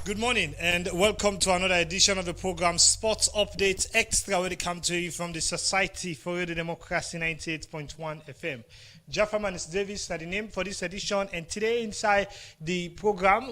Good morning and welcome to another edition of the program Sports Update Extra, where they come to you from the Society for Radio Democracy 98.1 FM. Jafferman is Davis, are the name for this edition, and today inside the program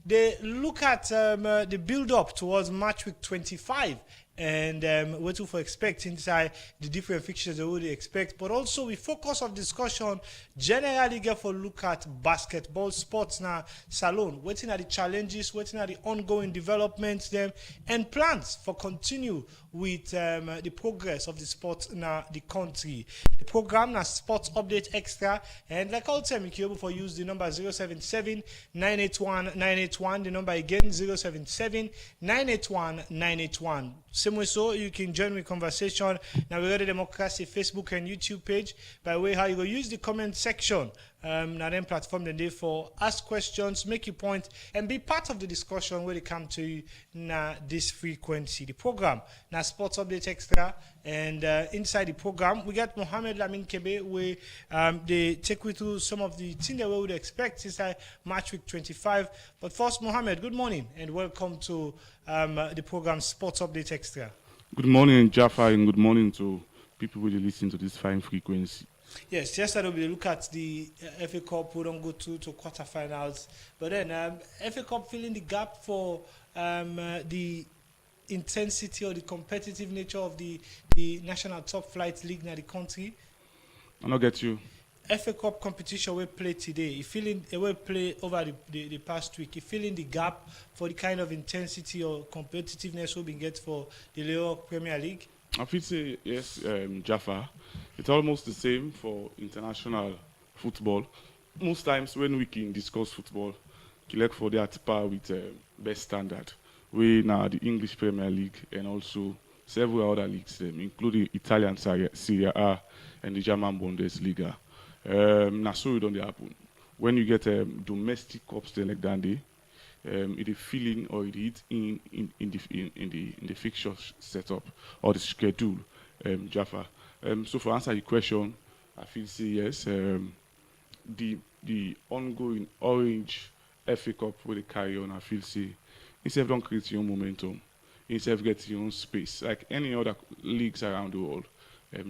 they look at the build-up towards match week 25 and what to expect inside the different fixtures that we expect, but also we focus of discussion generally get for look at basketball sports now salon, waiting at the challenges, waiting at the ongoing developments them and plans for continue with the progress of the sport in the country. The program now Sports Update Extra, and like all time you can able for use the number 077 981 981, the number again 077 981 981. Same way, so you can join me conversation now. We got the Democracy Facebook and YouTube page. By way how you go use the comment section. Now then platform the day for ask questions, make your point, and be part of the discussion when they come to now this frequency. The program now Sports Update Extra, and inside the program we got Mohamed Lamin Kebe, where they take we through some of the things that we would expect inside match week 25. But first, Mohamed, good morning and welcome to the program Sports Update Extra. Good morning, Jaffa, and good morning to people who listen to this fine frequency. Yes, yesterday we look at the FA Cup. We don't go to quarterfinals, but then FA Cup filling the gap for the intensity or the competitive nature of the national top flight league in the country. I don't get you. FA Cup competition we play today, you feeling we play over the past week, you feeling the gap for the kind of intensity or competitiveness we been get for the Leo Premier League? I feel say yes, Jaffa. It's almost the same for international football. Most times when we can discuss football, you look for that par with best standard. We now the English Premier League and also several other leagues, including Italian Serie A and the German Bundesliga. Now so it don't happen. When you get domestic cups like that, it is feeling or it hit in the fixture setup or the schedule, Jaffa. So for answer your question, I feel say yes. The ongoing Orange FA Cup where they carry on, I feel say instead of don't create your own momentum, instead of getting your own space like any other leagues around the world,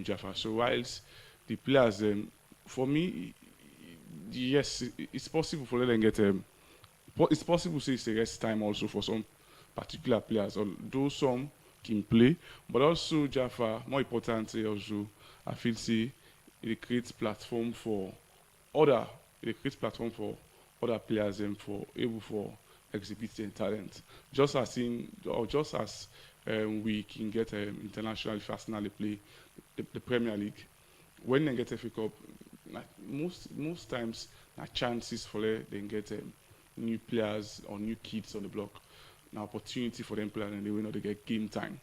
Jaffa. So whilst the players, for me, yes, it's possible for them to get it's possible to say it's a rest time also for some particular players, although some can play, but also Jaffa, more importantly also, I feel say it creates platform for other players and for able for exhibiting talent. Just as we can get internationally fastly play the Premier League. When they get FA Cup, like most times, chances for them get new players or new kids on the block. Now opportunity for them players and they will not get game time.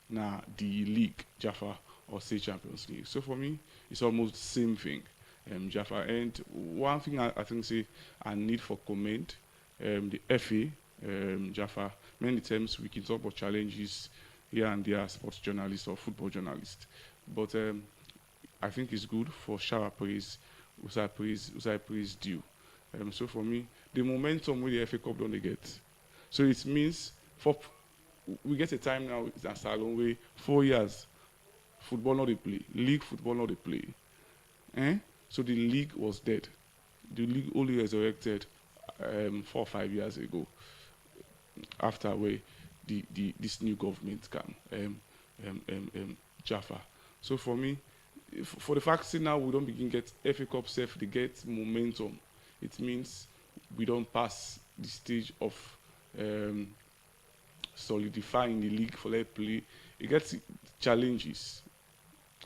Now the league, Jaffa, or say Champions League. So for me, it's almost the same thing, Jaffa. And one thing I think say I need for comment, the FA, Jaffa. Many times we can talk about challenges here and there as sports journalists or football journalists, but I think it's good for shower praise, whose I praise due. So for me, the momentum with the FA Cup don't they get. So it means we get a time now at Salon where 4 years football not they play, league football not they play. So the league was dead. The league only resurrected 4 or 5 years ago. After where this new government came, Jaffa. So for me, for the fact that now we don't begin get FA Cup safe, they get momentum. It means we don't pass the stage of solidifying the league for let's play. It gets challenges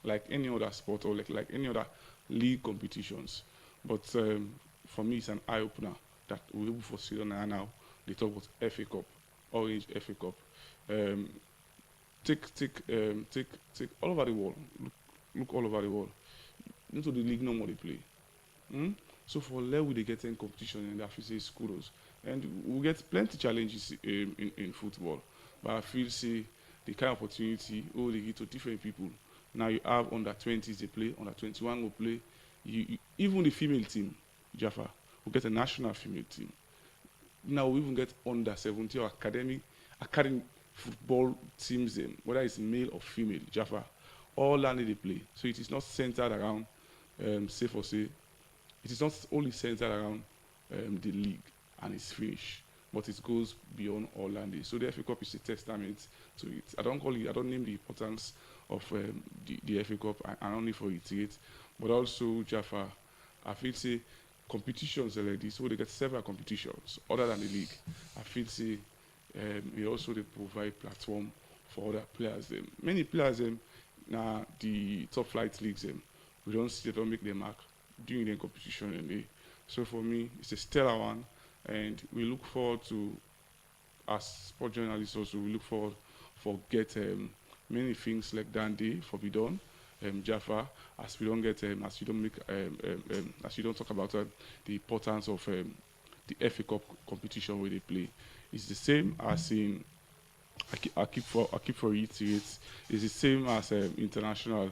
like any other sport or like any other league competitions. But for me, it's an eye opener that we're able for season now. They talk about FA Cup, Orange FA Cup. Take all over the world. Look all over the world. Into the league, no more they play. So for level they get in competition and I feel say it's kudos. And we get plenty challenges in football. But I feel say the kind of opportunity they give to different people. Now you have under 20s they play, under 21 will play. Even the female team, Jaffa, will get a national female team. now we even get under 17 or academy football teams, whether it's male or female, Jaffa, all landed they play. So it is not centered around, say for say, it is not only centered around the league and its finish, but it goes beyond Orlando. So the FA Cup is a testament to it. I don't name the importance of the FA Cup, and only for it, but also Jaffa, I feel say competitions like this, so they get several competitions other than the league. I feel say it also they provide platform for other players. Many players now the top flight leagues we don't see they don't make their mark during the competition so for me it's a stellar one, and we look forward to, as sport journalists also, we look forward for get many things like that day for be done. Jaffa, as we don't get, as you don't make, as you don't talk about the importance of the FA Cup competition where they play. It's the same as in, I keep for reiterate, it's the same as international.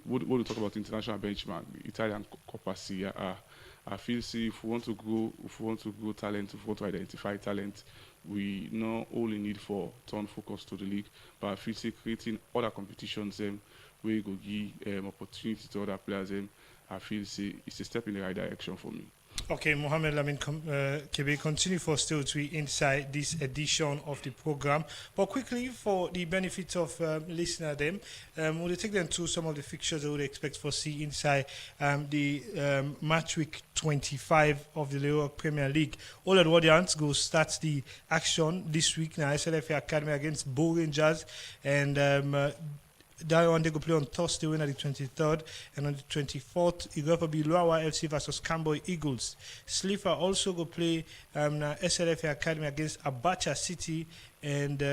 What we talk about international benchmark, Italian Coppa Serie A. I feel see if we want to grow talent, if we want to identify talent, we not only need for turn focus to the league, but I feel see creating other competitions where you go give opportunity to other players. I feel see it's a step in the right direction for me. Okay, Mohamed Lamin Kebe, continue for still to be inside this edition of the program. But quickly, for the benefit of listener them, we'll take them to some of the fixtures that we expect for see inside the match week 25 of the Leroy Premier League. All at Warriors go start the action this week now. SLFA Academy against Bull Rangers, and that one they go play on Thursday when at the 23rd, and on the 24th it go be Luawa FC versus Camboy Eagles. Slifa also go play SLFA Academy against Abacha City, and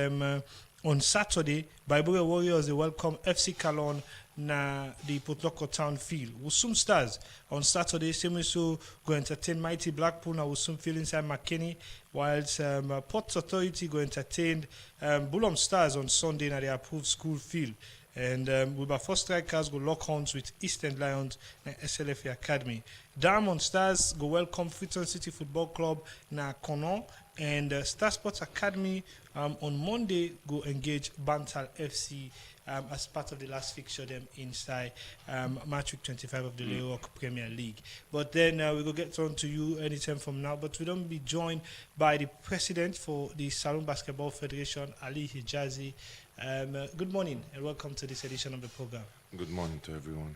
on Saturday Bible Warriors they welcome FC Calon na the Potloko Town Field. Wusum Stars on Saturday, Semiso go entertain Mighty Blackpool na Wusum Field inside McKinney, whilst Port Authority go entertain Bulham Stars on Sunday na the approved school field. And Wilberforce Strikers go lock horns with Eastern Lions and SLFA Academy. Diamond Stars go welcome Freetown City Football Club na Konon, and Star Sports Academy on Monday go engage Bantal FC as part of the last fixture them inside match week 25 of the Leroy Premier League. But then we go get on to you anytime from now, but we don't be joined by the president for the Salon Basketball Federation, Ali Hijazi. Good morning and welcome to this edition of the program. Good morning to everyone.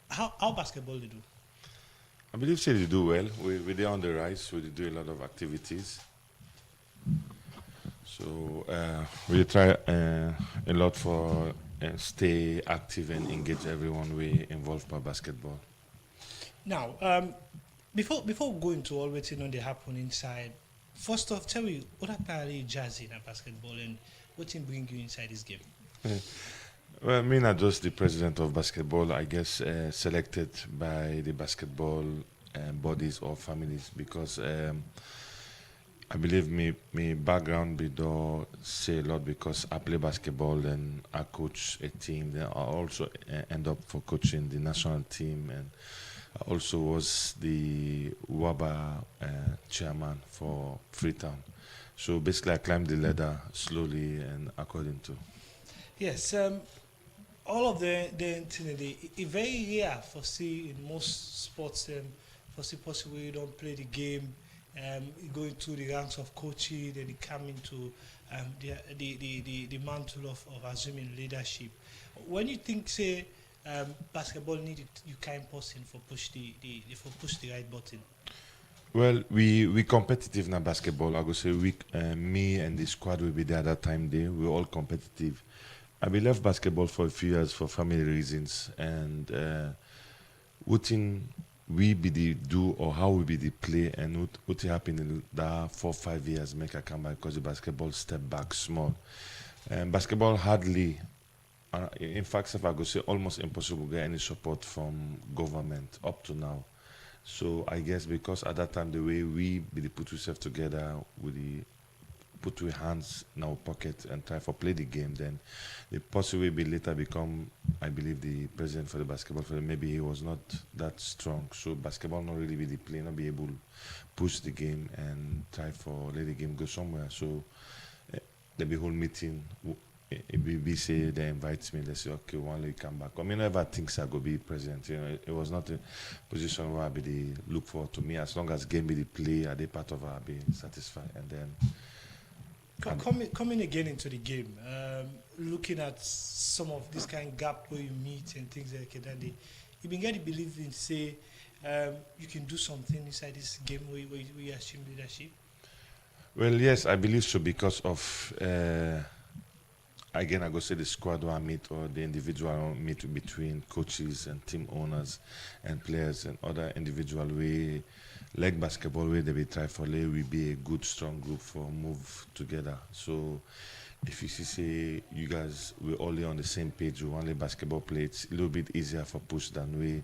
How basketball do? I believe they do well. We're there on the rise, so they do a lot of activities. So we try a lot for stay active and engage everyone we involved by basketball. Now, before we go into all what's on the happen inside, first off, tell me what actually Jazzy in basketball and what can bring you inside this game? Well, me not just the president of basketball, I guess selected by the basketball bodies or families, because I believe me background be do say a lot, because I play basketball and I coach a team. Then I also end up for coaching the national team, and I also was the WABA chairman for Freetown. So basically I climbed the ladder slowly and according to. Yes, all of the it's very rare for see in most sports for see possible you don't play the game, going through the ranks of coaching, then you come into the mantle of assuming leadership. When you think say basketball needed you kind person for push the right button. Well, we competitive in basketball. I go say me and the squad will be there at that time. We're all competitive. I be left basketball for a few years for family reasons, and what we be the do or how we be the play, and what happened in that 4 or 5 years make I come back because the basketball step back small. Basketball hardly, in fact, if I go say almost impossible to get any support from government up to now. So I guess because at that time the way we put ourselves together with the put our hands in our pocket and try for play the game, then the possibly be later become, I believe, the president for the basketball. For maybe he was not that strong, so basketball not really be the play, not be able to push the game and try for let the game go somewhere. So there be whole meeting. Be say they invite me, they say okay, one day come back. I mean, never thinks I go be president. It was not a position where I be the look forward to me. As long as game be the play, I be part of it, I be satisfied. And then Coming again into the game, looking at some of this kind of gap where you meet and things like that, you been getting believe in say you can do something inside this game where you assume leadership. well, yes, I believe so because of. Again, I go say the squad where I meet or the individual I meet between coaches and team owners and players and other individual way like basketball where they be try for lay we be a good strong group for move together. So if you see say you guys we're all on the same page, we only basketball play, it's a little bit easier for push than we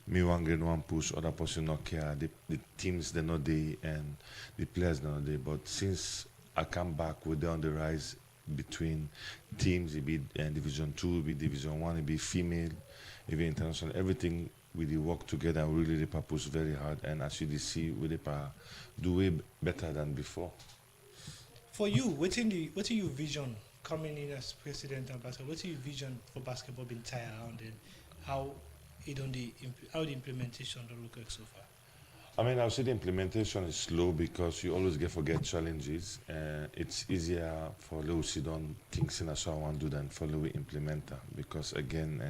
me one grade one push, other person not care. The teams they're not there and the players they're not there. But since I come back, we're there on the rise between teams, it be Division 2, it be Division 1, it be female, it be international, everything we dey work together and really dey push very hard, and as you dey see, we dey do way better than before. For you, what in your vision coming in as president and basketball? What's your vision for basketball being tied around and how how the implementation don't look like so far? I mean, I would say the implementation is slow because you always forget challenges. It's easier for Leo sit down things in a so I want to do than for Leo implementer because again,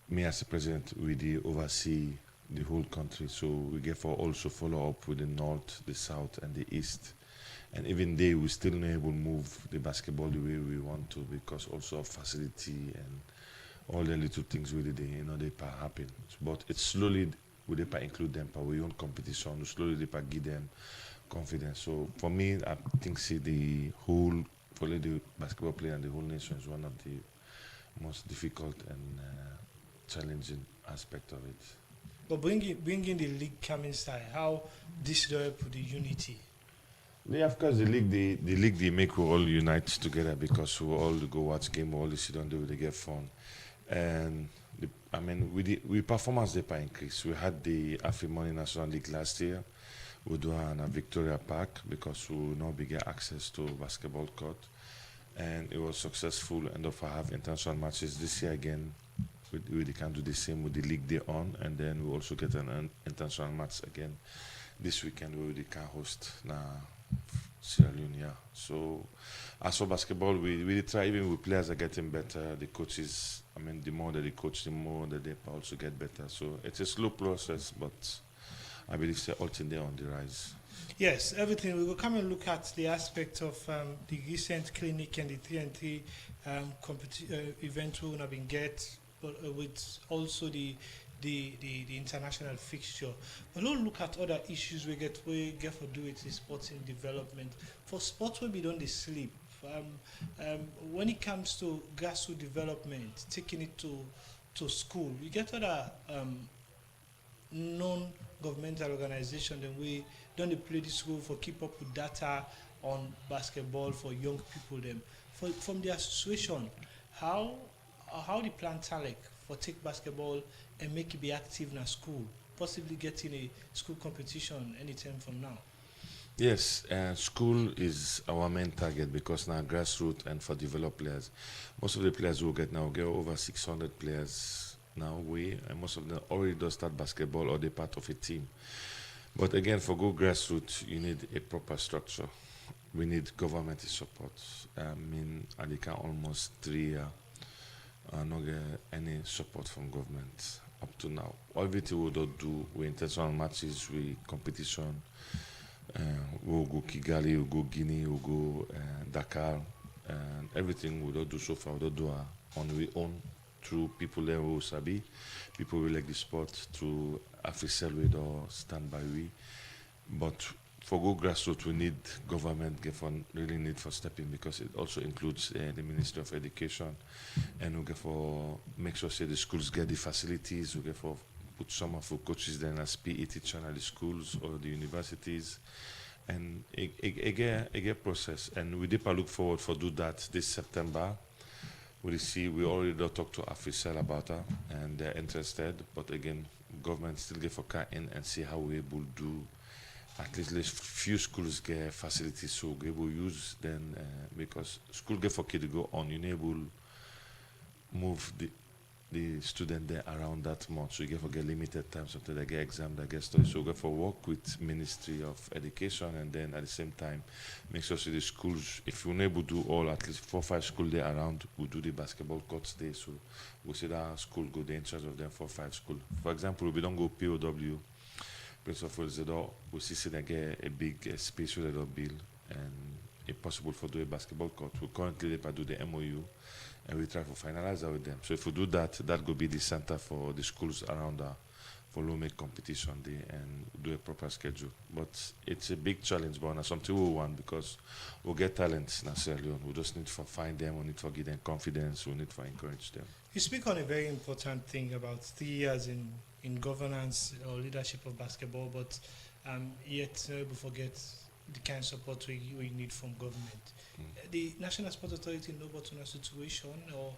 me as a president, we oversee the whole country, so we get for also follow up with the north, the south, and the east. And even they, we still not able to move the basketball the way we want to because also of facility and all the little things we did, they happen. But it's slowly we dey include them for we own competition, we slowly dey give them confidence. So for me, I think see the whole for the basketball player and the whole nation is one of the most difficult and challenging aspect of it. But bringing the league coming side, how this help with the unity? Yeah, of course, the league they make we all unite together because we all go watch game, we all sit down there, they get fun, and I mean, we performance they increase. We had the Afrimoni National League last year. We do it at Victoria Park because we now be get access to basketball court, and it was successful. And if I have international matches this year again, we can do the same with the league they on, and then we also get an international match again this weekend where we can host now Sierra Leone. Yeah. So as for basketball, we try even with players are getting better. The coaches, I mean, the more that they coach, the more that they also get better. So it's a slow process, but I believe they're all in there on the rise. Yes, everything. We will come and look at the aspect of the recent clinic and the 3-3 event we have been get, but with also the international fixture. But we'll look at other issues we get for do with the sports in development. For sports we don't sleep. When it comes to grassroots development, taking it to school, we get other non-governmental organizations and we don't play this role for keep up with data on basketball for young people them. From their situation, how the plan Talek for take basketball and make it be active in a school, possibly getting a school competition anytime from now? Yes, school is our main target because now grassroots and for developed players. Most of the players we get now get over 600 players now. And most of them already do start basketball or they're part of a team. But again, for go grassroots, you need a proper structure. We need government support. I mean, and they can almost 3 years not get any support from government up to now. Everything we do, we international matches, we competition. We'll go Kigali, we'll go Guinea, we'll go Dakar, and everything we don't do so far, we don't do on our own through people there who sabi, people who like the sport, through Africell we don't stand by we. But for go grassroots, we need government really need for stepping because it also includes the Ministry of Education, and we get for make sure say the schools get the facilities. We get for put some of our coaches then as PE teacher at the schools or the universities, and a process, and we did look forward for do that this September. We see we already talked to Africell about that, and they're interested. But again, government still get for car in and see how we able do. At least few schools get facilities so we will use then because school get for kid to go on. You enable move the student there around that month. So you get for get limited time until they get exam, they get study. So we get for work with Ministry of Education and then at the same time make sure the schools, if you're able to do all at least 4 or 5 schools there around, we do the basketball courts there. So we see that school go there in charge of them 4 or 5 schools. For example, we don't go POW, Prince of Wales, we see they get a big space where they don't build and it's possible for do a basketball court. We currently they do the MOU and we try to finalize that with them. So if we do that, that will be the center for the schools around for low make competition day and do a proper schedule. But it's a big challenge, but it's something we want because we get talents in Sierra Leone. We just need to find them, we need to give them confidence, we need to encourage them. You speak on a very important thing about 3 years in governance or leadership of basketball, but yet we forget the kind of support we need from government. The National Sports Authority know about the situation, or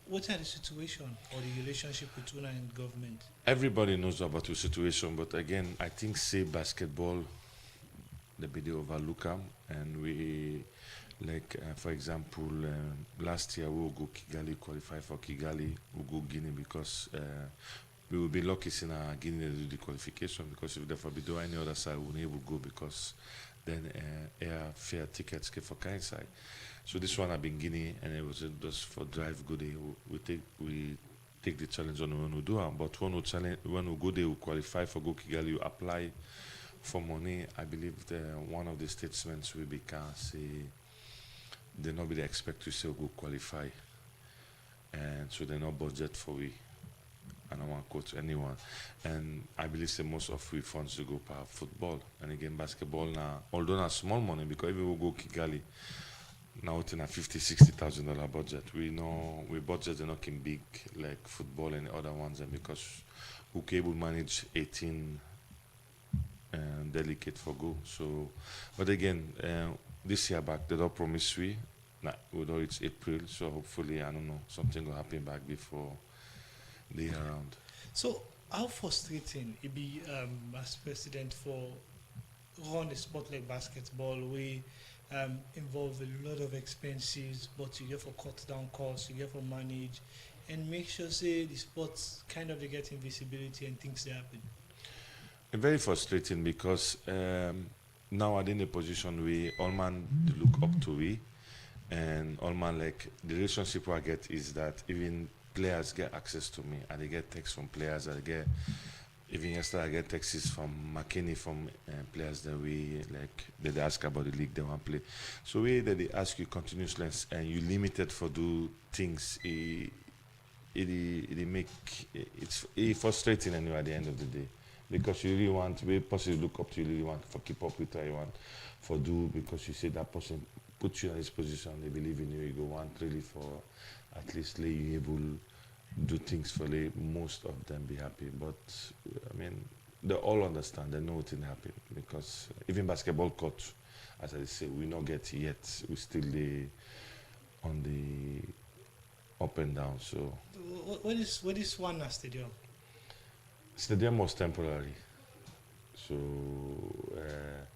what are the situation or the relationship between and government? Everybody knows about the situation, but again, I think say basketball, the video overlook them, and we like for example, last year we will go Kigali, qualify for Kigali, we go Guinea because we will be lucky in Guinea to do the qualification because if therefore we do any other side, we won't able to go because then air tickets get for kind side. So this one I've been Guinea and it was just for drive good day. We take the challenge on when we do it. But when we go there, we qualify for go Kigali, you apply for money. I believe one of the statements will be can say they nobody expect to say we go qualify, and so they no budget for we. I don't want to quote anyone. And I believe say most of we funds to go for football. And again, basketball now, although not small money, because if we go Kigali, now it's in a $50,000-$60,000 budget. We know we budget are not in big like football and other ones, and because we cable manage 18 delegate for go. So, but again, this year back, they don't promise we. Nah, we know it's April, so hopefully, I don't know, something will happen back before they are around. So how frustrating it be as president for run a sport like basketball we involve a lot of expenses, but you get for cut down costs, you get for manage and make sure say the sports kind of they get visibility and things that happen. Very frustrating because now I'm in a position where all man look up to we, and all man like the relationship I get is that even players get access to me, and they get texts from players. I get even yesterday I get texts from McKinney from players that we like that they ask about the league they want to play. So we that they ask you continuously and you limited for do things. It make it's frustrating anyway at the end of the day because you really want to be possibly look up to you really want for keep up with what you want for do because you say that person put you in this position they believe in you go want really for at least let you able do things for let most of them be happy. But I mean they all understand, they know what will happen because even basketball court, as I say, we not get yet. We still on the up and down. So What is one stadium? Stadium was temporary. So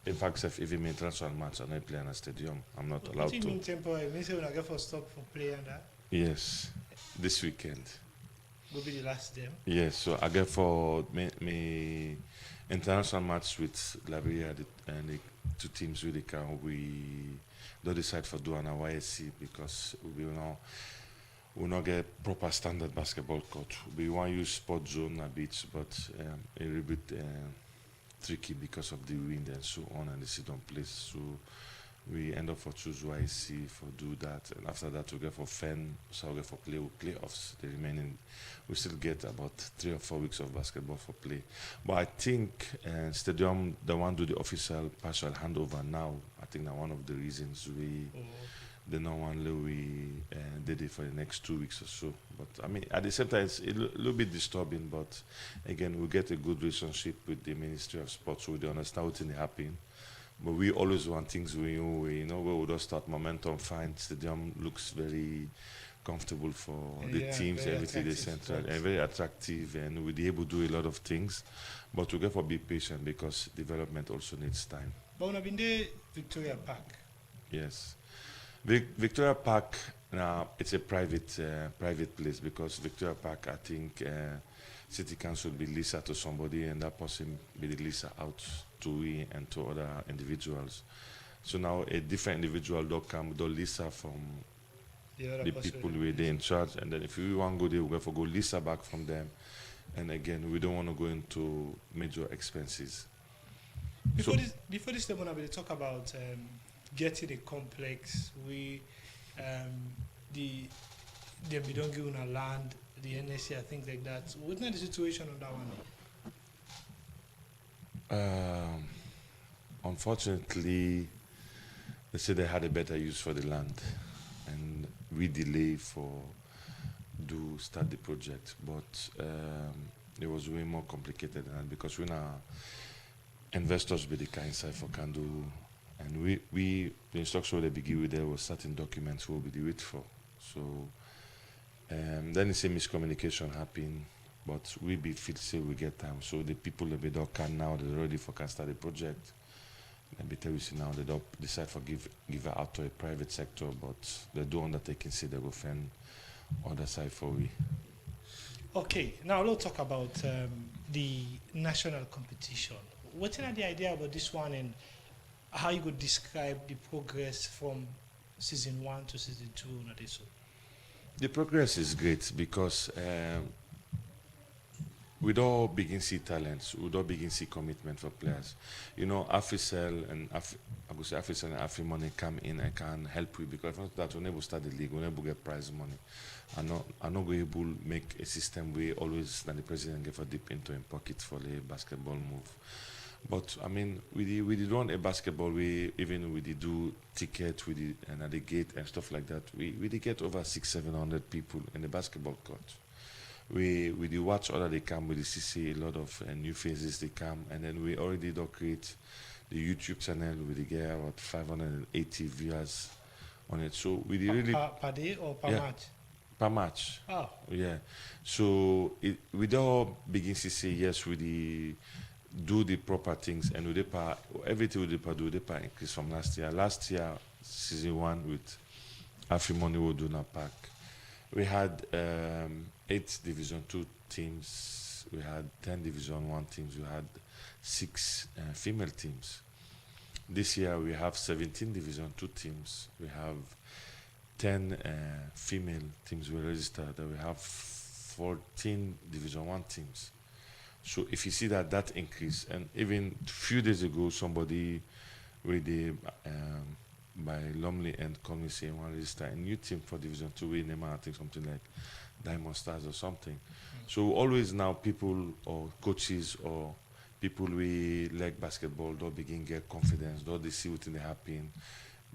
in fact if you make transfer match and I play in a stadium, I'm not allowed What do you to. mean temporary? Means when I get for stop for play and that Yes. This weekend. will be the last day. Yes, so I get for me international match with Liberia and the two teams really can we don't decide for do an YSC because we will not get proper standard basketball court. We want to use sport zone a bit, but a little bit tricky because of the wind and so on and the sit on place. So we end up for choose YC for do that, and after that we get for FEN, so we get for play with playoffs. The remaining, we still get about 3 or 4 weeks of basketball for play. But I think stadium, the one do the official partial handover now. I think that one of the reasons the no one we did it for the next 2 weeks or so. But I mean, at the same time, it's a little bit disturbing. But again, we get a good relationship with the Ministry of Sports, so they understand what's happening. But we always want things where we just start momentum fine. Stadium looks very comfortable for the Yeah, teams, very everything they attractive central sport. and very attractive, and we'll be able to do a lot of things. But we got to be patient because development also needs time. But when I've been there, Victoria Park. Yes. Victoria Park now it's a private place because Victoria Park I think City Council will lease out to somebody and that person will lease out to we and to other individuals. So now a different individual will come do lease out from The other the person. people where they in charge and then if we want to go there we have to go lease out back from them. And again we don't want to go into major expenses. Before So- this time, when we talk about getting a complex, the we don't give a land, the NSC, I think like that. What's not the situation on that one? Unfortunately, they said they had a better use for the land, and we delay for do start the project. But it was way more complicated than that because we now investors be the kind side for can do, and we the instruction they begin with there was certain documents we will be the wait for. So then it's a miscommunication happen. But we be feel say we get time. So the people that be don't can now they're ready for can start the project. And be tell you see now they don't decide for give it out to a private sector, but they do undertaking say they go find other side for we. Okay, now let's talk about the national competition. What's the idea about this one and how you could describe the progress from season 1 to season 2 on this one? The progress is great because we don't begin see talents, we don't begin see commitment for players. You know, Africell and I would say Africell and AfriMoney come in and can help you because if not that we never start the league, we never get prize money. I'm not going to make a system where always that the president get for deep into in pocket for the basketball move. But I mean, we did run a basketball. We did do ticket, we did and at the gate and stuff like that. We did get over 600-700 people in the basketball court. We did watch other they come with the CC a lot of new faces they come and then we already do create the YouTube channel with the get about 580 viewers on it. So we did really Per day or per Yeah. match? per match. Oh, Yeah. So we don't begin to say yes we do the proper things and we everything we do the increase from last year. Last year season 1 with AfriMoney will do not pack. We had 8 Division 2 teams. We had 10 Division 1 teams. We had 6 female teams. This year we have 17 Division 2 teams. We have 10 female teams we registered. We have 14 Division 1 teams. So if you see that increase, and even few days ago somebody with the by Lumley and called me saying want to register a new team for Division 2 we name I think something like Diamond Stars or something. So always now people or coaches or people we like basketball don't begin get confidence, don't they see what in the happen,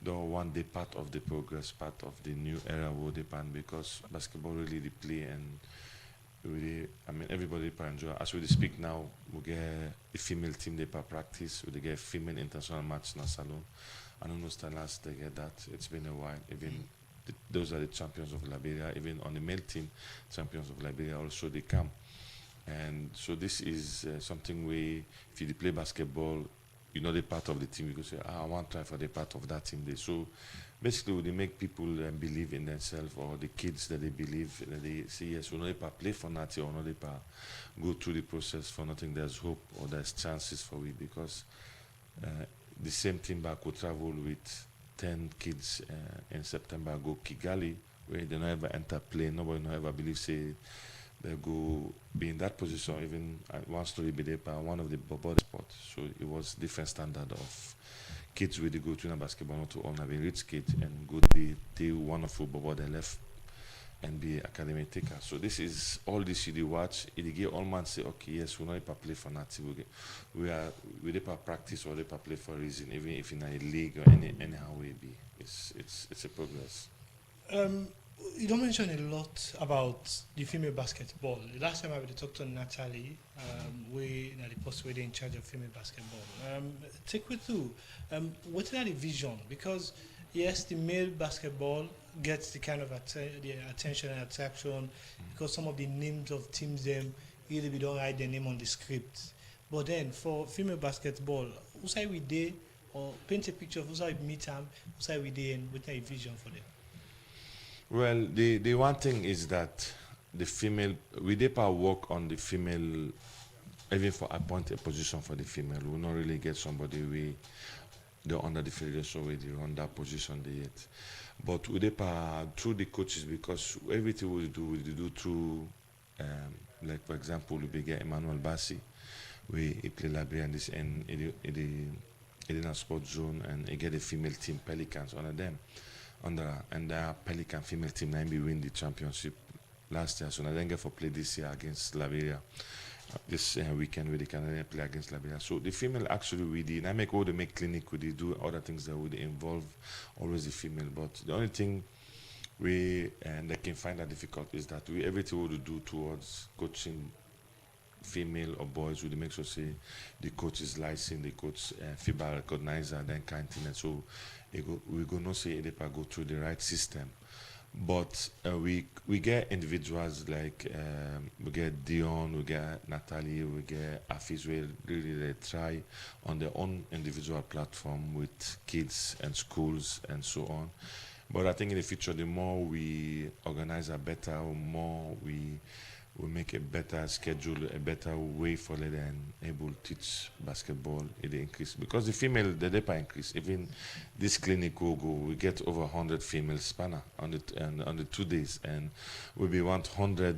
don't want the part of the progress, part of the new era will depend because basketball really the play and really I mean everybody can enjoy. As we speak now we get a female team they per practice, we get a female international match in a salon. I don't know last they get that. It's been a while. Even those are the champions of Liberia. Even on the male team, champions of Liberia also they come. And so this is something where if you play basketball, you know the part of the team. You can say, I want to try for the part of that team. There. So basically, they make people believe in themselves, or the kids that they believe that they say yes, we know they play for nothing, or no they go through the process for nothing. There's hope or there's chances for we because. The same team back will travel with 10 kids in September go Kigali where they never enter plane. Nobody no ever believe say they go be in that position. Even one story be there by one of the Bobo sports. So it was different standard of kids where they go to basketball not to own having rich kids and go be they wonderful Bobo they left NBA Academy taker. So this is all this you dey watch. It give all man say, okay, yes, we know if I play for nothing. We dey practice or dey play for a reason, even if in a league or anyhow way be. It's a progress. You don't mention a lot about the female basketball. The last time I talked to Natalie, we the post where they in charge of female basketball. Take me through what's that vision? Because yes, the male basketball gets the kind of the attention and attraction because some of the names of teams them really we don't write their name on the script. But then for female basketball, who say we there or paint a picture of who say we meet them, who say we there and what's a vision for them? Well, the one thing is that the female, we did work on the female, even for appoint a position for the female. We not really get somebody they're under the federation where they run that position they yet. But we did through the coaches because everything we do through, like for example, we get Emmanuel Bassi, we play Liberia and this and in a sports zone and he get a female team Pelicans under them. And the Pelican female team now win the championship last year. So now they get for play this year against Liberia. This weekend where they can play against Liberia. So the female actually we did. I make all the make clinic, we do other things that would involve always the female. But the only thing we and they can find that difficult is that we everything we would do towards coaching female or boys would make sure say the coach is licensed, the coach FIBA recognizer, then kind of thing. And so we go not say they go through the right system. But we get individuals like we get Dion, we get Natalie, we get Afis where really they try on their own individual platform with kids and schools and so on. But I think in the future, the more we organize a better, the more we make a better schedule, a better way for them able to teach basketball. It increase because the female the DEPA increase. Even this clinic will go, we get over 100 female spanner on the 2 days, and we'll be 100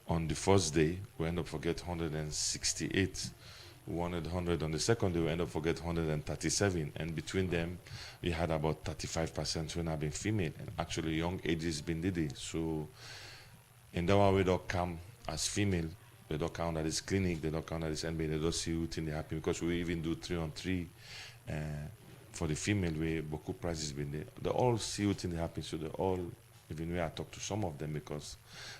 on the first day. We end up forget 168. We wanted 100 on the second day. We end up forget 137, and between them, we had about 35% when have been female, and actually young ages been did it. So. In that one, we don't come as female. They don't count at this clinic. They don't count at this NBA. They don't see what thing they happen because we even do 3-on-3 for the female. Where Boku prizes been there. They all see what thing they happen. So they all, even when I talk to some of them because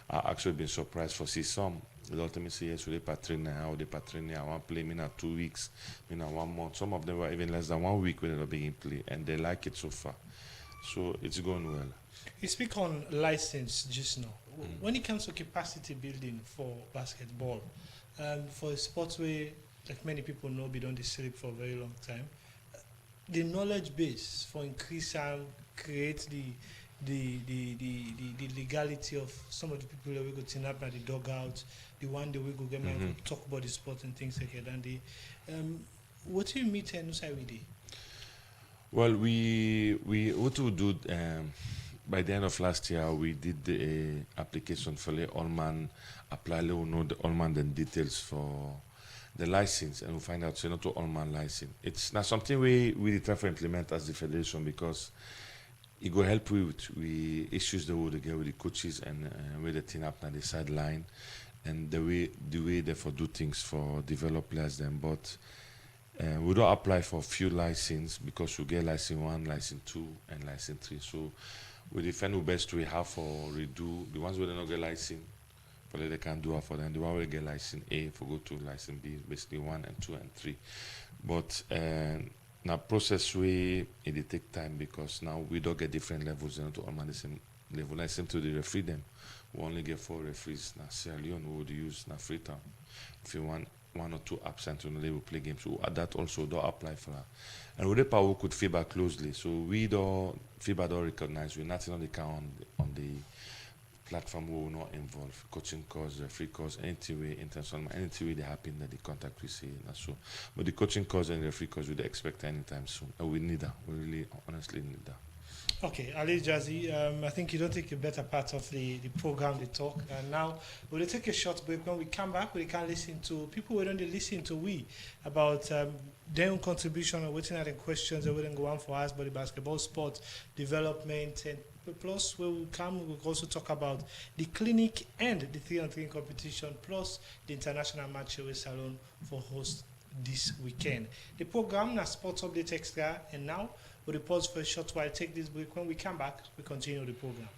I actually been surprised for see some. They all tell me say yes, we patrine now. They patrine. I want play me now 2 weeks, me now 1 month. Some of them were even less than 1 week when they don't begin play, and they like it so far. So it's going well. You speak on license just now. When it comes to capacity building for basketball, for a sport where, like many people know, we don't sleep for a very long time, the knowledge base for increase and create the legality of some of the people that we go turn up at the dugout, the one that we go get talk about the sport and things like that. And what do you meet and what's with it? Well, we what we do. By the end of last year, we did the application for the Allman apply. We know the Allman then details for the license, and we find out so not to Allman license. It's not something we try to implement as the federation because it will help we issues the way they get with the coaches and where the team up on the sideline, and the way they for do things for develop players them, but. We don't apply for few license because we get license 1, license 2, and license 3. So we defend the best we have for redo the ones where they don't get license, for they can do it for them. The one where they get license A for go to license B, basically 1 and 2 and 3. But now process way it take time because now we don't get different levels to all the same level. License to the referee them. We only get 4 referees. Now Sierra Leone we would use now Freetown. If you want 1 or 2 absent, they will play games. So that also don't apply for that. And we work with FIBA closely. So FIBA don't recognize. We're not on the count on the platform. We will not involve coaching course, referee course, anything way intentional, anything way they happen that the contact we see. So, but the coaching course and referee course we don't expect anytime soon. And we need that. We really honestly need that. Okay, Ali Jazzy, I think you don't take a better part of the program, the talk. And now we'll take a short break. When we come back, we can listen to people who don't listen to about their own contribution or waiting at the questions that we don't go on for us, but the basketball sport development and Plus, we will come, we will also talk about the clinic and the 3-on-3 competition, plus the international match with Salone for host this weekend. The program now Sports Update Extra, and now we'll pause for a short while, take this break. When we come back, we continue the program.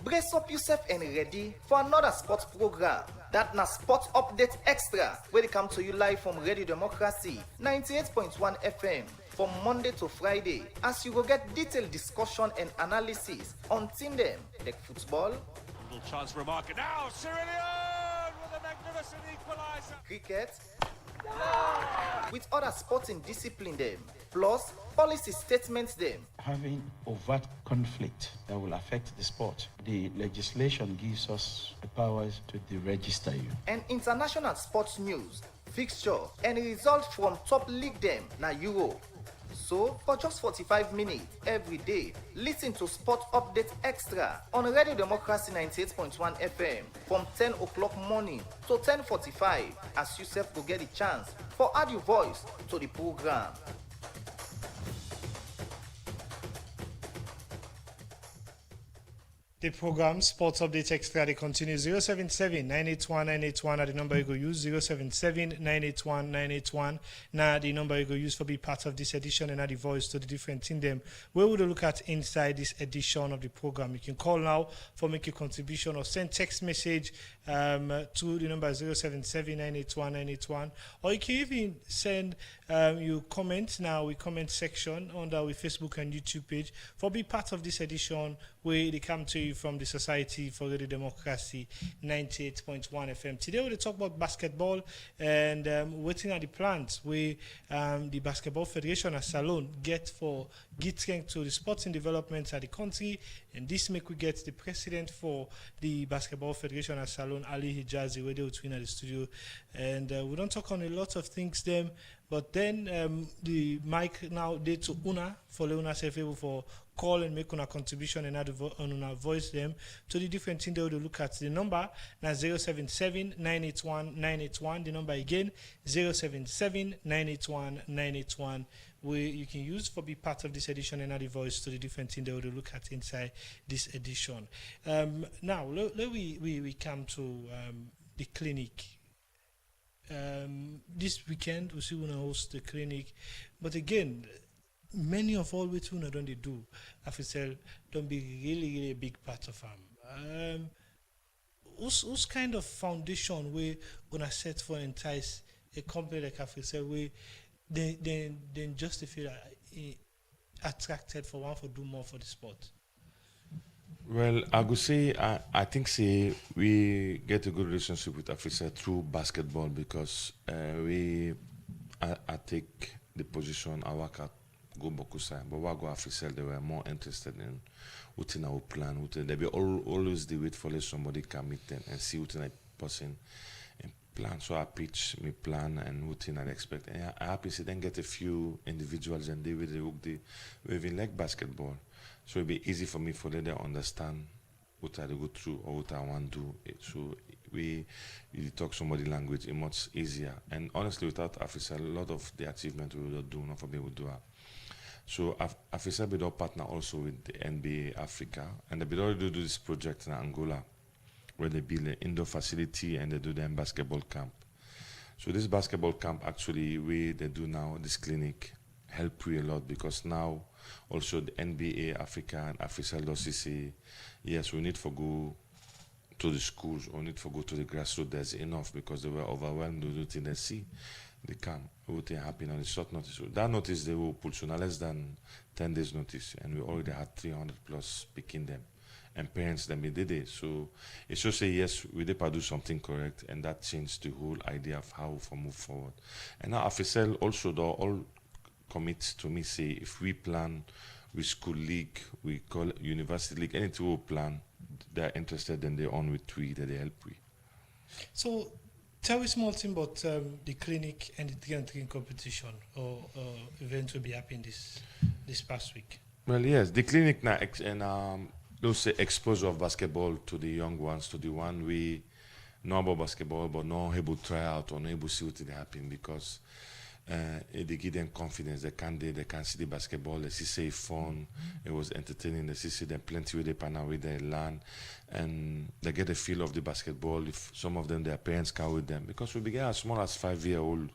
Brace up yourself and ready for another sports program. That na Sports Update Extra, where they come to you live from Radio Democracy 98.1 FM from Monday to Friday, as you go get detailed discussion and analysis on team them like football, little chance for a marker now. Cyrillian with a magnificent equaliser. cricket, with other sporting discipline them, plus policy statements them. Having overt conflict that will affect the sport, the legislation gives us the powers to deregister you. And international sports news, fixture, and results from top league them na Euro. So, for just 45 minutes every day, listen to Sport Update Extra on Radio Democracy 98.1 FM from 10 o'clock morning to 10:45, as yourself will get a chance for add your voice to the program. The program Sports Update Extra, they continue 077-981-981 at the number you go use, 077-981-981. Now the number you go use for be part of this edition and add the voice to the different team them. Where would you look at inside this edition of the program? You can call now for make your contribution or send text message to the number 077-981-981, or you can even send your comments now with comment section under our Facebook and YouTube page for be part of this edition where they come to you from the Society for Radio Democracy 98.1 FM. Today we'll talk about basketball and waiting at the plans where the Basketball Federation at Salone get for give strength to the sporting developments at the country, and this make we get the president for the Basketball Federation at Salone, Ali Hijazi, where they will twin at the studio, and we don't talk on a lot of things them, but then the mic now they to Una for Una self able for call and make una contribution and add una voice them to the different things they will look at. The number now 077-981-981. The number again 077-981-981. Where you can use for be part of this edition and add the voice to the different things they will look at inside this edition. Now let we come to the clinic. This weekend we see we host the clinic, but again, many of all which we don't they do, Afisel don't be really a big part of them. Whose kind of foundation we gonna set for entice a company like Afisel we then just feel attracted for one for do more for the sport? Well, I would say I think we get a good relationship with Africa through basketball because I take the position I work at Go Bokusa, but what go Africa they were more interested in what in our plan. They be always the wait for somebody can meet them and see what in a person and plan. So I pitch me plan and what in I expect. And I happy to then get a few individuals and they will even like basketball. So it'll be easy for me for them to understand what I go through or what I want to do. So we talk somebody language, it's much easier. And honestly, without Africa, a lot of the achievement we would do, not for me would do. So Africa be our partner also with the NBA Africa, and they already do this project in Angola, where they build an indoor facility and they do their basketball camp. So this basketball camp actually, they do now this clinic help you a lot because now also the NBA Africa and Africa Lossi say, yes, we need to go to the schools or need to go to the grassroots. There's enough because they were overwhelmed with what they see. They come, everything happen on a short notice. So that notice they will put so less than 10 days notice, and we already had 300 plus picking them. And parents them did it. So it should say yes, we did do something correct, and that changed the whole idea of how we move forward. And now Africell also they all commit to me say if we plan with school league, we call it university league, anything we plan, they're interested and they're on with we that they help we. So tell me small thing about the clinic and the 3-on-3 competition or event will be happening this past week. Well, yes, the clinic now and those say exposure of basketball to the young ones, to the one we know about basketball but not able to try out or not able to see what it happen because They give them confidence. They can see the basketball. They see fun. It was entertaining. They see them plenty with the partner with they learn, and they get a feel of the basketball. If some of them their parents come with them, because we began as small as 5-year-old.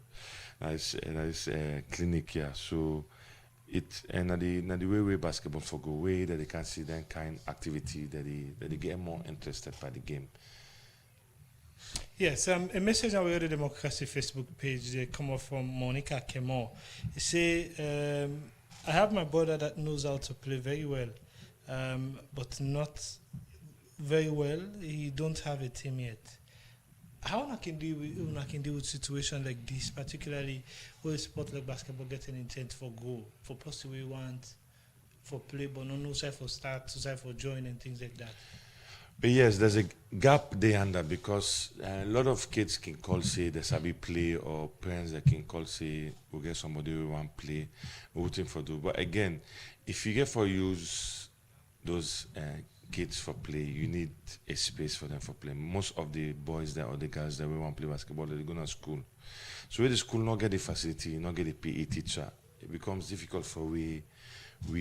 That is clinic here. So it and the way basketball for go way that they can see that kind of activity that they get more interested by the game. Yes, a message on the Democracy Facebook page they come up from Monica Kemo. He say, I have my brother that knows how to play very well, but not very well. He don't have a team yet. How I can deal with situation like this, particularly where a sport like basketball getting intent for goal, for plus we want, for play, but no side for start, side for join and things like that. But yes, there's a gap there under because a lot of kids can call say they sabi play, or parents that can call say we get somebody who want play, waiting for do. But again, if you get for use those kids for play, you need a space for them for play. Most of the boys there or the girls that we want to play basketball, they go to school. So when the school not get the facility, not get a PE teacher, it becomes difficult for we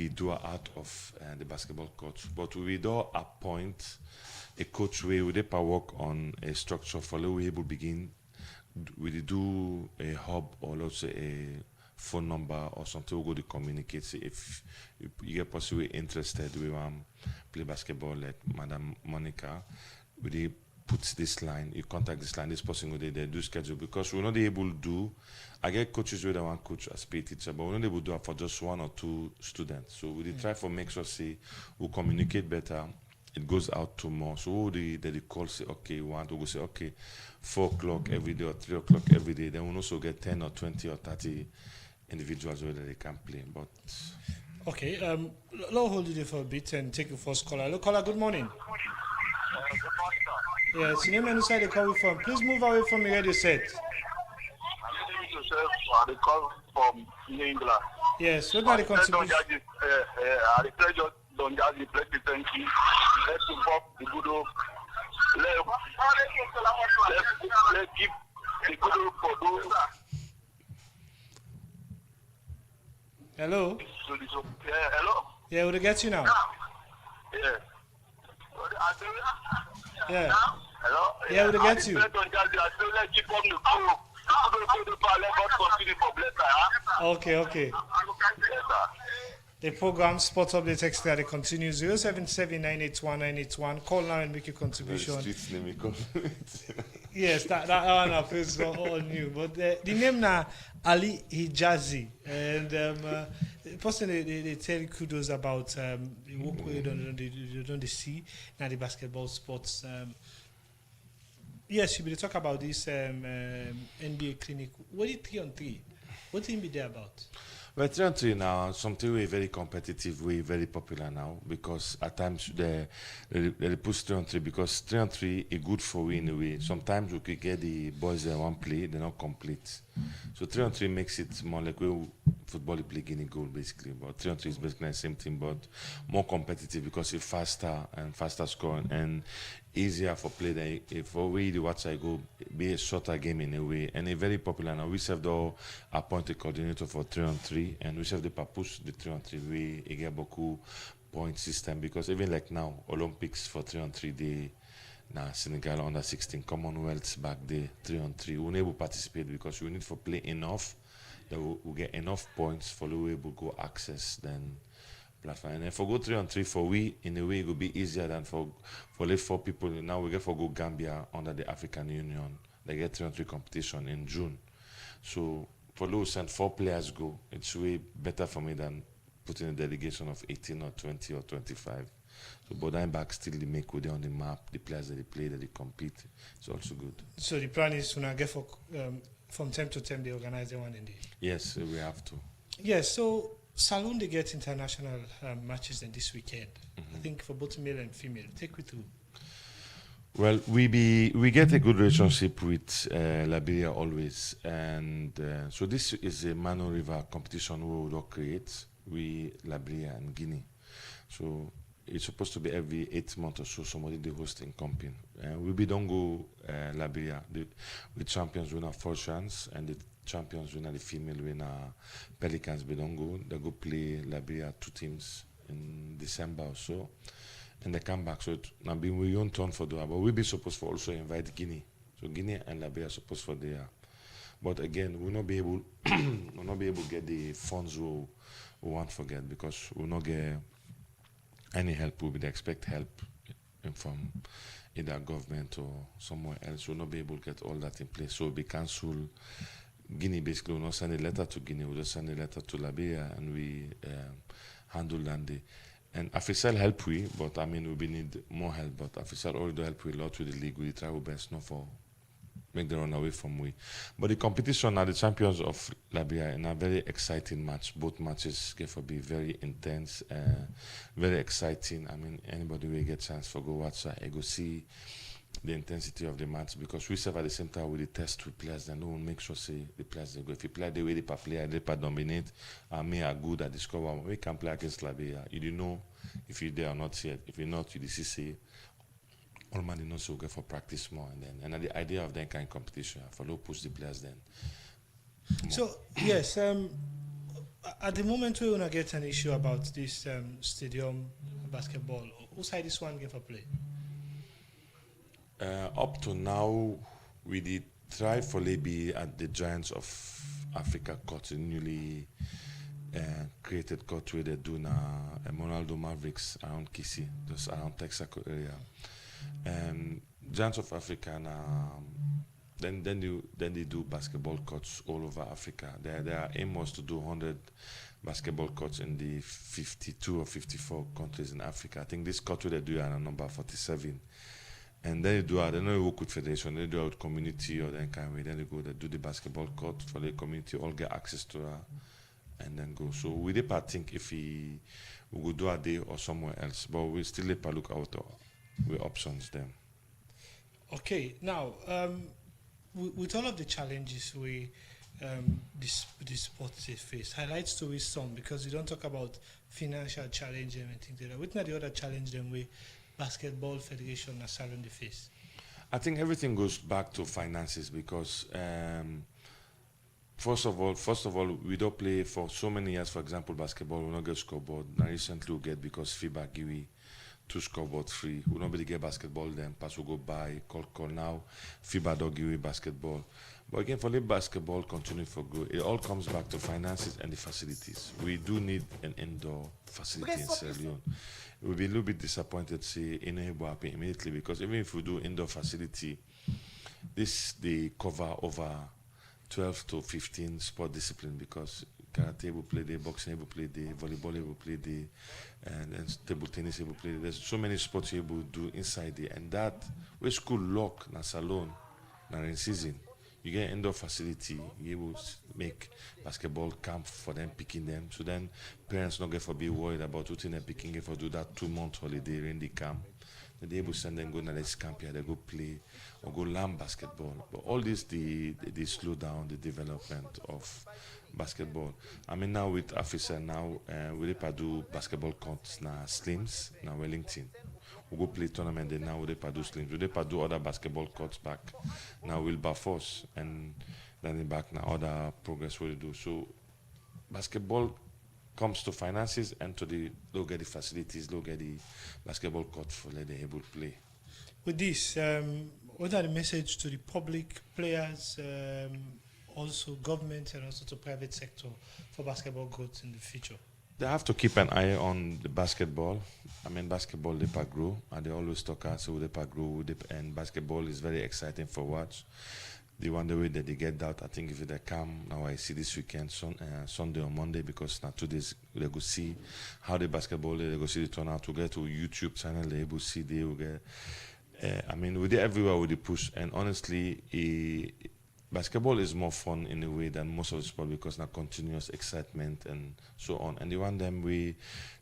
do out of the basketball court. But we do appoint a coach where we work on a structure for we able begin. We do a hub or let's say a phone number or something we go to communicate. Say if you get possibly interested, we want play basketball like Madam Monica, we put this line, you contact this line, this person they do schedule because we're not able to do. I get coaches where they want coach as PE teacher, but we're not able to do it for just 1 or 2 students. So we try for make sure say we communicate better. It goes out to more. So they call say okay, we want to go say okay, 4 o'clock every day or 3 o'clock every day. Then we also get 10 or 20 or 30 individuals where they can play. But okay, let's hold you there for a bit and take your first caller. Hello, caller. Good morning. Good morning, sir. Yes, your name and side they call you from. Please move away from your radio set. I'm listening to the call from New England. Yes, what are the contributions? I refer just Don Jazzy President. Let's involve the good old. Let's give the good old for those. Hello? Hello? Yeah, will they get you now? Yeah. Yeah. Hello? Yeah, will they get you? Okay, okay. The program Sports Update Extra they continues 077981981. Call now and make your contribution. Yes, that one is all new. But the name now Ali Hijazi, and the person they tell kudos about the work we don't see now the basketball sports. Yes, you will talk about this NBA clinic. What is 3-on-3? What thing be there about? Well, 3-on-3 now, something we very competitive, we very popular now because at times they push 3-on-3 because 3-on-3 is good for we in a way. Sometimes we could get the boys that want play, they're not complete. So 3-on-3 makes it more like we football play guinea goal basically. But 3-on-3 is basically the same thing, but more competitive because it's faster scoring and easier for play than if we the watch I go be a shorter game in a way, and it's very popular now. We serve the appointed coordinator for 3-on-3, and we serve the purpose the 3-on-3 we get beaucoup point system because even like now Olympics for 3-on-3 they now Senegal under 16 Commonwealth back there 3-on-3 we able to participate because we need for play enough that we get enough points for the way we go access then platform. And then for go 3-on-3 for we in a way it will be easier than for like 4 people. Now we get for go Gambia under the African Union. They get 3-on-3 competition in June. So for those and 4 players go, it's way better for me than putting a delegation of 18 or 20 or 25. So but I'm back still they make with on the map, the players that they play, that they compete. It's also good. So the plan is to now get for from time to time they organize the one indeed. Yes, we have to. Yes, so Salon they get international matches in this weekend. I think for both male and female. Take me through. Well, we get a good relationship with Liberia always, and so this is a Mano River competition we will create with Liberia and Guinea. So it's supposed to be every 8 months or so somebody they hosting camping. We be don't go Liberia. The champions win a 4 chance and the champions win the female winner Pelicans be don't go. They go play Liberia 2 teams in December or so. And they come back. So now being we own turn for that. But we be supposed to also invite Guinea. So Guinea and Liberia are supposed for there. But again, we'll not be able to get the funds we want to get because we'll not get any help. We expect help from either government or somewhere else. We'll not be able to get all that in place. So we cancel Guinea basically. We'll not send a letter to Guinea. We'll just send a letter to Liberia and we handle Landy. And Afisel help we, but I mean we need more help. But Afisel already help we a lot with the league. We try our best not for make them run away from we. But the competition are the champions of Liberia in a very exciting match. Both matches get to be very intense, very exciting. I mean, anybody will get chance for go watch and go see the intensity of the match because we serve at the same time with the test with players. Then no one make sure say the players they go. If you play the way they play, they dominate. Me are good at discover. We can play against Liberia. You don't know if you're there or not yet. If you're not, you see. All man knows so go for practice more and the idea of that kind of competition follow push the players then. More. So yes, at the moment we wanna get an issue about this stadium basketball. Whose side this one get for play? Up to now, we did try for maybe at the Giants of Africa court, a newly created court where they do now Ronaldo Mavericks around Kisi, just around Texaco area. Giants of Africa then they do basketball courts all over Africa. Their aim was to do 100 basketball courts in the 52 or 54 countries in Africa. I think this court they do are number 47. And then they don't work with federation, they do it with community or then kind of way. Then they do the basketball court for the community, all get access to her and then go. So we did think if we would do a day or somewhere else, but we still look out with options then. Okay, now with all of the challenges we this sport face, highlights to his some because we don't talk about financial challenge and things like that. What's not the other challenge then we basketball federation are selling the face? I think everything goes back to finances because first of all, we don't play for so many years. For example, basketball, we don't get scoreboard. Now recently we get because FIBA give we 2 scoreboard free. We don't really get basketball then. Pass we go buy call now. FIBA don't give we basketball. But again, for the basketball continue for good, it all comes back to finances and the facilities. We do need an indoor facility in Sierra Leone. We'll be a little bit disappointed, say, in happen immediately because even if we do indoor facility, they cover over 12 to 15 sport discipline because karate will play the boxing will play the volleyball will play the and table tennis will play. There's so many sports you will do inside there, and that we school lock na salon na in season. You get indoor facility, you will make basketball camp for them, picking them. So then parents not get for be worried about what they're picking for do that 2-month holiday in the camp. Then they able send them go to this camp here, they go play or go learn basketball. But all this they slow down the development of basketball. I mean now with Afisa now we do basketball courts now Slims now Wellington. We go play tournament then now we do Slims. We do other basketball courts back now Wilberforce and then back now other progress we do. So basketball comes to finances and to the look at the facilities, look at the basketball court for let them able to play. With this, what are the message to the public players, also government and also to private sector for basketball growth in the future? They have to keep an eye on the basketball. I mean, basketball they grow, and they always talk out so they grow. And basketball is very exciting for watch. The one the way that they get out, I think if they come now, I see this weekend, Sunday or Monday, because now 2 days they go see how the basketball they go see the turnout. To get to YouTube channel, they able see they will get. I mean, we did everywhere with the push, and honestly, basketball is more fun in a way than most of the sport because now continuous excitement and so on. And the one them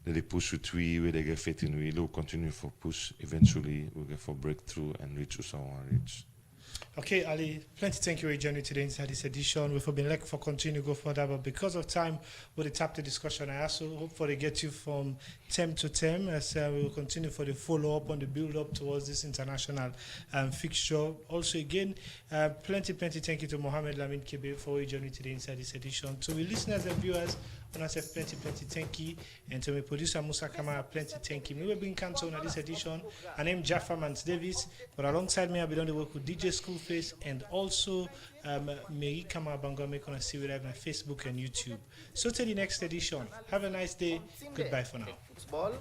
they push with where they get fit in, we will continue for push. Eventually, we get for breakthrough and reach to someone reach. Okay, Ali, plenty thank you for joining today inside this edition. We've been like for continue to go further, but because of time, we'll tap the discussion. I also hope for to get you from term to term as we will continue for the follow-up on the build-up towards this international fixture. Also, again, plenty thank you to Mohamed Lamin Kebe for joining today inside this edition. To the listeners and viewers, when I say plenty thank you, and to my producer Musa Kamara, plenty thank you. We will bring Kanto on this edition. My name is Jaffa Mans Davis, but alongside me, I'll be doing the work with DJ Schoolface and also Mary Kamara Bangome on see live on Facebook and YouTube. So till the next edition. Have a nice day. Goodbye for now. Football